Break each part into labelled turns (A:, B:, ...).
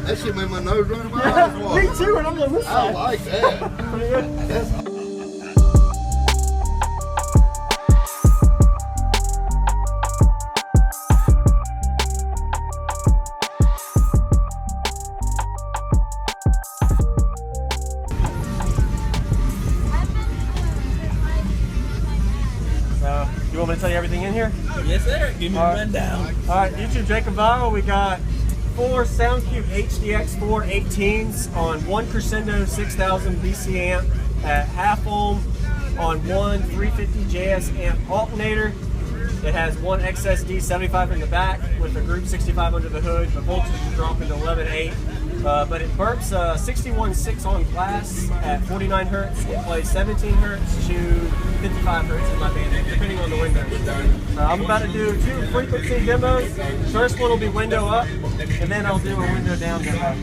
A: That shit made my nose run in my eyes.
B: Me too, and I'm on this side.
A: I like that.
B: Pretty good.
A: That's
B: You want me to tell you everything in here?
C: Yes, sir. Give me a rundown.
B: All right, YouTube Jacob Viral, we got 4 SoundCube HDX4 18s on one Crescendo 6000 BC amp at half ohm on one 350 JS amp alternator. It has one XSD 75 in the back with a group 65 under the hood. The voltage is dropping to 11.8. But it burps 61.6 on glass at 49 hertz. It plays 17 hertz to 55 hertz in my band, depending on the window. I'm about to do 2 frequency demos. First one will be window up, and then I'll do a window down demo.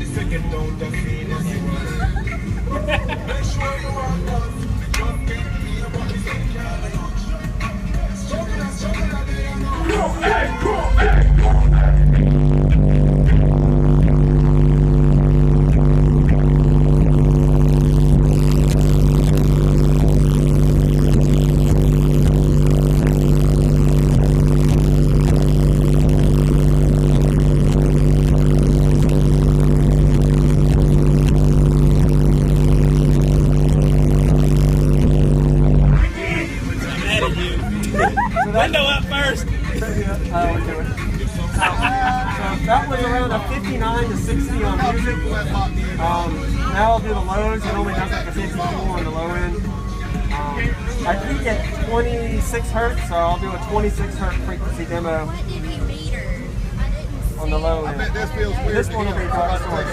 C: Window up first.
B: That was around a 59 to 60 on music. Now I'll do the lows. It only does like a 54 on the low end. I peak at 26 hertz, so I'll do a 26 hertz frequency demo on the low end.
A: I bet this feels weird.
B: This one will be dark source.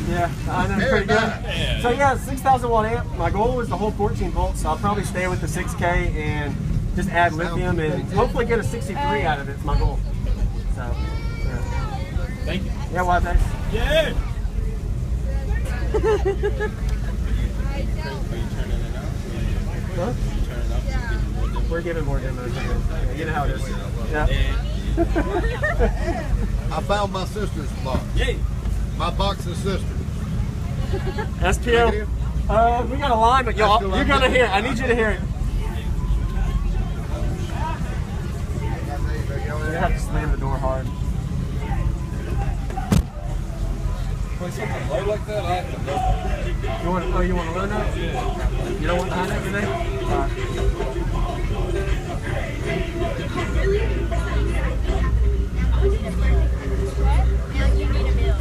B: Yeah, I know, pretty good.
C: Yeah.
B: So yeah, 6,000 watt amp. My goal was to hold 14 volts, so I'll probably stay with the 6K and just add lithium and hopefully get a 63 out of it. It's my goal. So, yeah.
C: Thank you.
B: Yeah, well, thanks.
C: Yeah.
B: Huh? We're giving more demos. Yeah, you know how it is. Yeah.
A: I found my sister's box.
C: Yay.
A: My box of sisters.
B: SPO. We got a line, but you're gonna hear it. I need you to hear it. You have to slam the door hard.
C: Play something low like that. I have to low.
B: You want? Oh, you want a low note? Yeah. You don't want the high note today? All right.
D: Now you need a bill.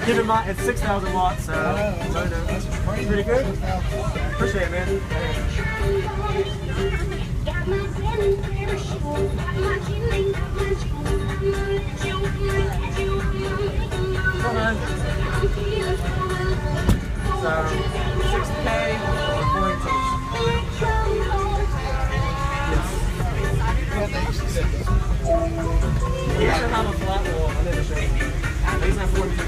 B: Keep in mind, it's 6,000 watts, so that's pretty good. Appreciate it, man. Come on, man. So, 6K or 4 He doesn't have a flat wall. I never showed him. He doesn't have 4 inches.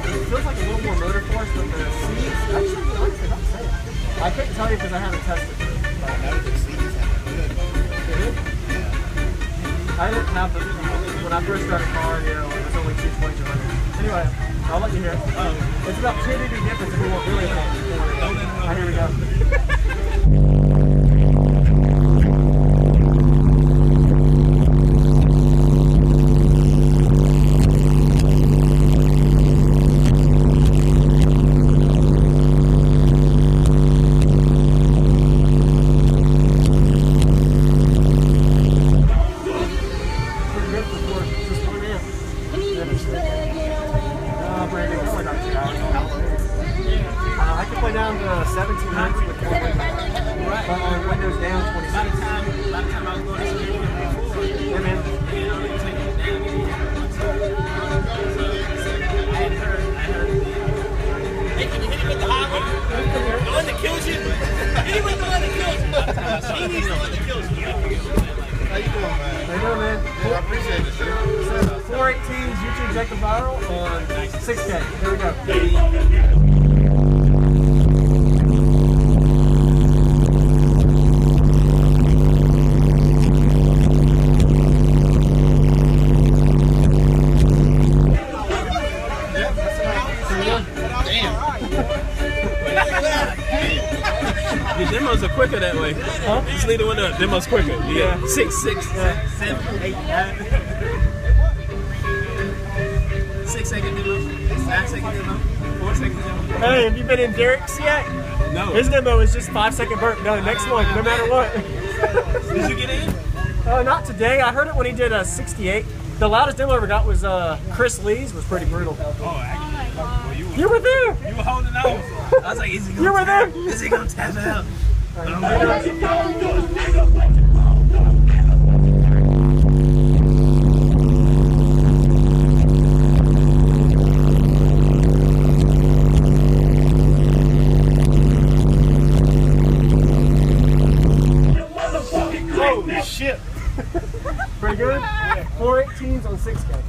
B: It feels like a little more motor force, but the seats, actually, honestly, I'm saying. I couldn't tell you because I haven't tested it.
A: I know the seats have good.
B: I didn't have the, when I first got a car, you know, it was only 220. Anyway, I'll let you hear it. It's about 2 dB difference if we want really hot. Here we go.
A: Appreciate it, sir.
B: 418's YouTube Jacob Viral on 6K. Here we go.
E: The demos are quicker that way.
B: Huh?
E: Just leave the one up. Demos quicker. Yeah. 6, 7, 8, 6 second demo. 5 second demo. 4 second demo.
B: Hey, have you been in Derek's yet?
E: No.
B: His demo is just 5 second burp. No, next one, no matter what.
E: Did you get in?
B: Not today. I heard it when he did a 68. The loudest demo I ever got was Chris Lee's. Was pretty brutal.
E: Oh, actually. Well,
B: You were there.
E: you were holding out. I was like, is he gonna
B: You were there.
E: Is he gonna tap it out?
B: Oh shit. Pretty good. 418s on 6K.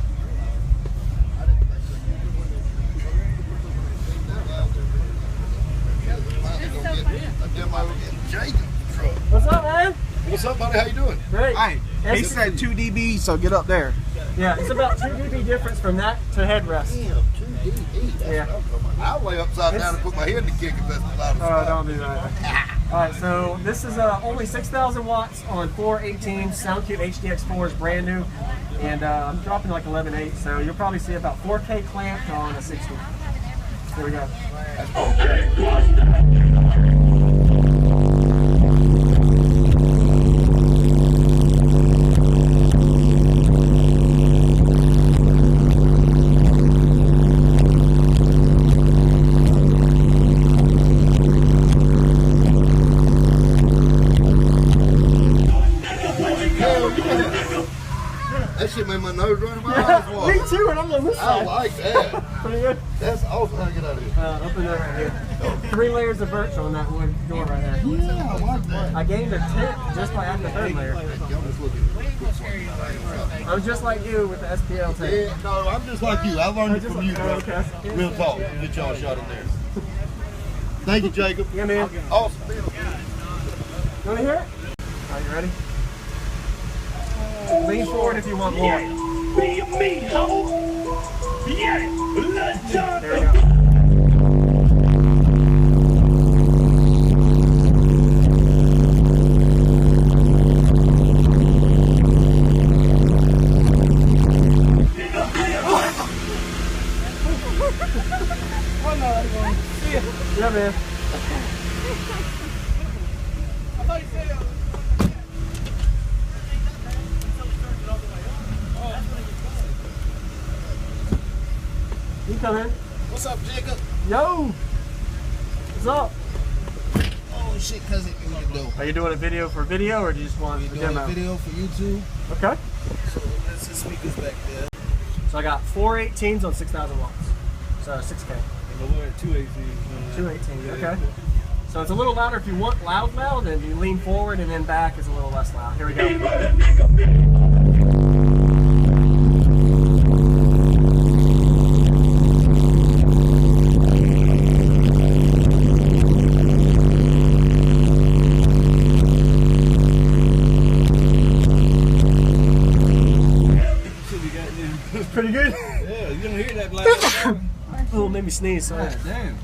B: What's up, man?
A: What's up, buddy? How you doing?
B: Great.
F: Hey, he said 2 dB, so get up there.
B: Yeah, it's about 2 dB difference from that to headrest. Yeah.
A: I lay upside down and put my head in the kick if that's the loudest.
B: Oh, don't do that. Alright, so this is only 6,000 watts on 418. SoundCube HDX4 is brand new. And I'm dropping like 11.8, so you'll probably see about 4K clamped on a 60. There we go.
A: That shit made my nose run and my eyes water.
B: Me too, and I'm on this
A: I
B: side.
A: like that.
B: Pretty good.
A: That's awesome. How to get out of here.
B: Open that right here. 3 layers of birch on that wood door right there.
A: Yeah, I like that.
B: I gained a 10th just by adding the 3rd layer. I'm just like you with the SPL tape.
A: Yeah, no, I'm just like you. I learned it
B: Just
A: from you, bro.
B: okay.
A: Real talk. Get y'all a shot in there. Thank you, Jacob.
B: Yeah, man.
A: Awesome deal.
B: You want to hear it? Are you ready? Lean forward if you want more. There we go. Yeah, man. You come in.
A: What's up, Jacob?
B: Yo! What's up?
F: Oh shit, cuz it can do.
B: Are you doing a video for video or do you just want a
F: Doing
B: demo?
F: a video for YouTube.
B: Okay.
F: So that's the speakers back there.
B: So I got 418s on 6,000 watts. So 6K.
C: And the one at 218.
B: 218, okay. So it's a little louder if you want loud, and you lean forward and then back is a little less loud. Here we go. Pretty good.
C: Yeah, you don't hear that loud.
B: Oh, made me sneeze. Sorry.
C: Damn.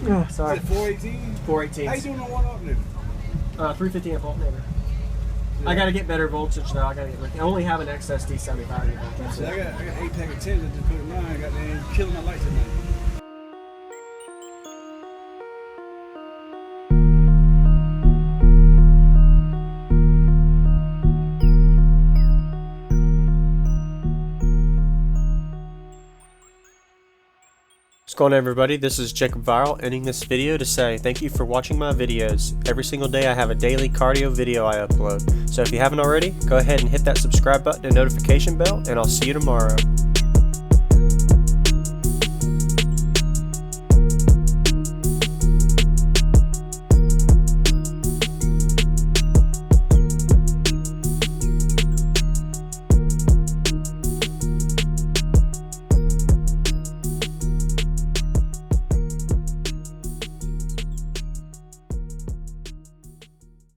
B: Oh, sorry.
C: Is it 418?
B: 418s.
C: How you doing on one alternator?
B: 350 amp alternator. I gotta get better voltage though. I only have an XSD 75 amp voltage.
C: See, I got 8 pack of 10s that just put in mine. I got them killing my lights at night.
B: What's going on, everybody? This is Jacob Viral, ending this video to say thank you for watching my videos. Every single day I have a daily cardio video I upload. So if you haven't already, go ahead and hit that subscribe button and notification bell, and I'll see you tomorrow.